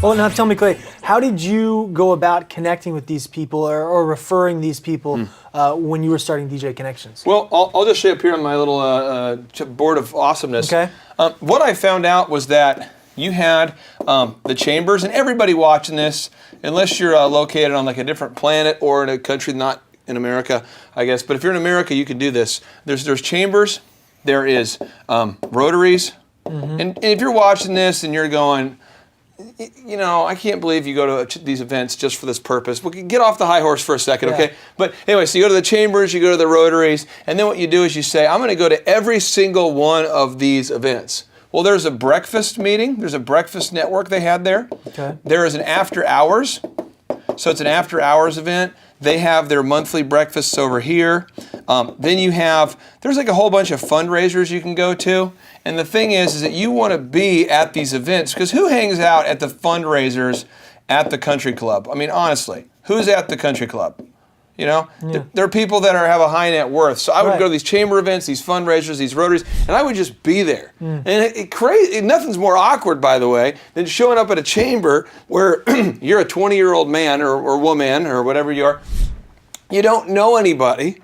Well, now tell me, Clay, how did you go about connecting with these people or referring these people when you were starting DJ Connections? Well, I'll just show you up here on my little board of awesomeness. Okay. What I found out was that you had the chambers, and everybody watching this, unless you're located on like a different planet or in a country not in America, I guess. But if you're in America, you can do this. There's chambers, there is rotaries, and if you're watching this and you're going, you know, I can't believe you go to these events just for this purpose. We can get off the high horse for a second, okay? But anyway, so you go to the chambers, you go to the rotaries, and then what you do is you say, I'm going to go to every single one of these events. Well, there's a breakfast meeting. There's a breakfast network they had there. Okay. There is an after hours. So it's an after hours event. They have their monthly breakfasts over here. Then you have, there's like a whole bunch of fundraisers you can go to. And the thing is that you want to be at these events, because who hangs out at the fundraisers at the country club? I mean, honestly, who's at the country club? You know, there are people that have a high net worth. So I would go to these chamber events, these fundraisers, these rotaries, and I would just be there. And nothing's more awkward, by the way, than showing up at a chamber where you're a 20-year-old man or woman or whatever you are. You don't know anybody.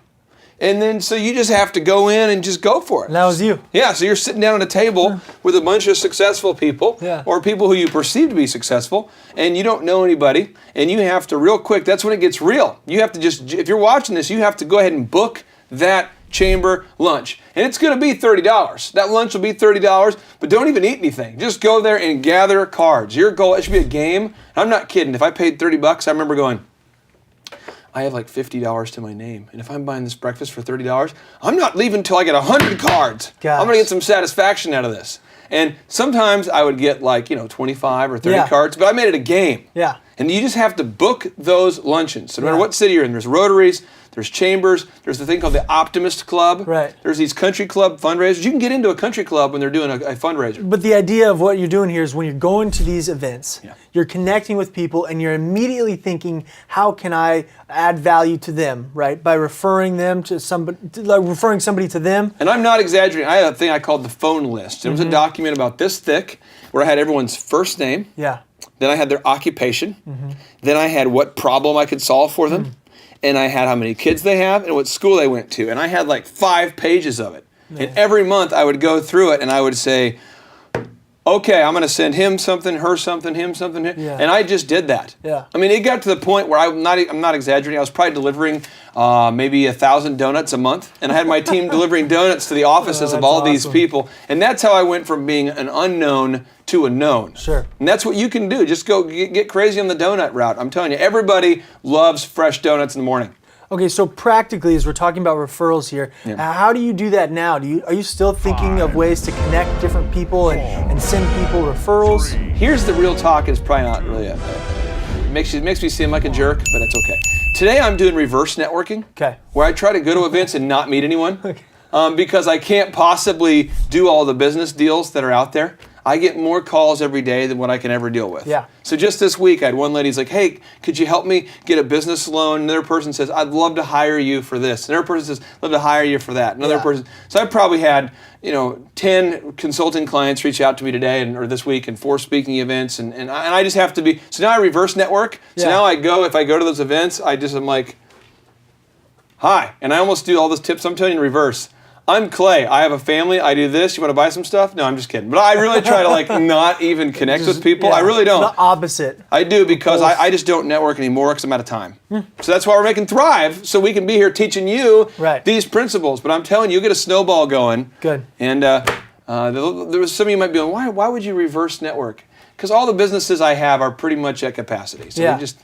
And then, so you just have to go in and just go for it. And that was you. Yeah, so you're sitting down at a table with a bunch of successful people, or people who you perceive to be successful, and you don't know anybody, and you have to, real quick, that's when it gets real. You have to just, if you're watching this, you have to go ahead and book that chamber lunch. And it's going to be $30. That lunch will be $30, but don't even eat anything. Just go there and gather cards. Your goal, it should be a game. I'm not kidding. If I paid $30, I remember going, I have like $50 to my name, and if I'm buying this breakfast for $30, I'm not leaving until I get 100 cards. Gosh. I'm going to get some satisfaction out of this. And sometimes I would get like, 25 or 30 cards, but I made it a game. Yeah. And you just have to book those luncheons. So no matter what city you're in, there's rotaries, there's chambers, there's the thing called the Optimist Club. Right. There's these country club fundraisers. You can get into a country club when they're doing a fundraiser. But the idea of what you're doing here is when you're going to these events, you're connecting with people and you're immediately thinking, how can I add value to them, right? By referring them to somebody, referring somebody to them. And I'm not exaggerating. I had a thing I called the phone list. It was a document about this thick where I had everyone's first name. Yeah. Then I had their occupation. Then I had what problem I could solve for them. And I had how many kids they have and what school they went to. And I had like 5 pages of it. And every month I would go through it and I would say, okay, I'm going to send him something, her something, him something. And I just did that. Yeah. I mean, it got to the point where I'm not exaggerating. I was probably delivering maybe 1,000 donuts a month. And I had my team delivering donuts to the offices of all these people. And that's how I went from being an unknown to a known. Sure. And that's what you can do. Just go get crazy on the donut route. I'm telling you, everybody loves fresh donuts in the morning. Okay, so practically, as we're talking about referrals here, how do you do that now? Are you still thinking of ways to connect different people and send people referrals? Here's the real talk. It's probably not really it makes me seem like a jerk, but that's okay. Today I'm doing reverse networking, where I try to go to events and not meet anyone, because I can't possibly do all the business deals that are out there. I get more calls every day than what I can ever deal with. Yeah. So just this week, I had one lady's like, hey, could you help me get a business loan? Another person says, I'd love to hire you for this. Another person says, I'd love to hire you for that. Another person. So I probably had, 10 consulting clients reach out to me today or this week and 4 speaking events. And I just have to be, so now I reverse network. So now if I go to those events, I'm like, hi. And I almost do all those tips I'm telling you in reverse. I'm Clay. I have a family. I do this. You want to buy some stuff? No, I'm just kidding. But I really try to not even connect with people. I really don't. The opposite. I do because I just don't network anymore because I'm out of time. So that's why we're making Thrive, so we can be here teaching you these principles. But I'm telling you, you get a snowball going. Good. And there was some of you might be going, why would you reverse network? Because all the businesses I have are pretty much at capacity. So we just,